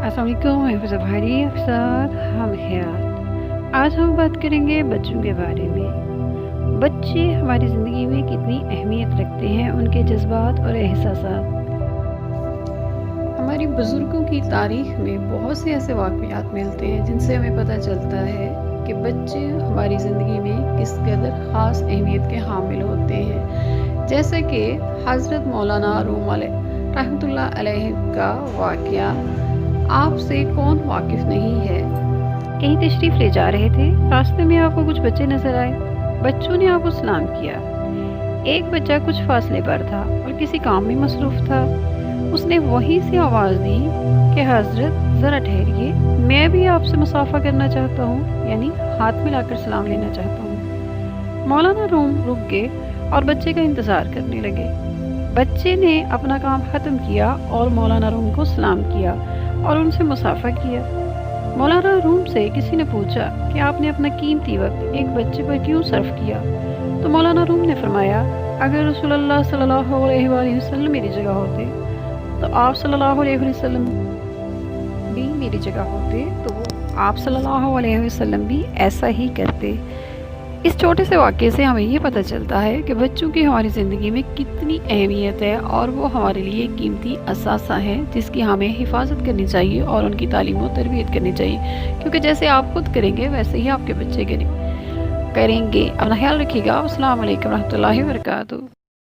अस्सलाम वालेकुम, मैं हिफ़्ज़ा भारी आपके साथ हम ख़याल। आज हम बात करेंगे बच्चों के बारे में। बच्चे हमारी ज़िंदगी में कितनी अहमियत रखते हैं, उनके जज़्बात और एहसासात। हमारी बुज़ुर्गों की तारीख़ में बहुत से ऐसे वाक़यात मिलते हैं जिनसे हमें पता चलता है कि बच्चे हमारी ज़िंदगी में किस कदर ख़ास अहमियत के हामिल होते हैं। जैसे कि हज़रत मौलाना रूम रहमतुल्लाह अलैहि का वाक़या आपसे कौन वाकिफ़ नहीं है। कहीं तशरीफ़ ले जा रहे थे, रास्ते में आपको कुछ बच्चे नज़र आए। बच्चों ने आपको सलाम किया। एक बच्चा कुछ फासले पर था और किसी काम में मसरूफ़ था। उसने वहीं से आवाज़ दी कि हज़रत ज़रा ठहरिए, मैं भी आपसे मुसाफ़ा करना चाहता हूँ, यानी हाथ मिलाकर सलाम लेना चाहता हूँ। मौलाना रूम रुक गए और बच्चे का इंतज़ार करने लगे। बच्चे ने अपना काम ख़त्म किया और मौलाना रूम को सलाम किया और उनसे मुसाफ़ा किया। मौलाना रूम से किसी ने पूछा कि आपने अपना कीमती वक्त एक बच्चे पर क्यों सर्फ किया। तो मौलाना रूम ने फरमाया, अगर रसूलुल्लाह सल्लल्लाहु अलैहि वसल्लम मेरी जगह होते तो आप सल्लल्लाहु अलैहि वसल्लम भी मेरी जगह होते तो वो आप सल्लल्लाहु अलैहि वसल्लम भी ऐसा ही करते। इस छोटे से वाक़ये से हमें ये पता चलता है कि बच्चों की हमारी ज़िंदगी में कितनी अहमियत है और वो हमारे लिए कीमती असासा है जिसकी हमें हिफाजत करनी चाहिए और उनकी तालीम व तरबियत करनी चाहिए, क्योंकि जैसे आप खुद करेंगे वैसे ही आपके बच्चे करेंगे। अपना ख्याल रखिएगा। अस्सलाम वालेकुम रहमतुल्लाहि व बरकातहू।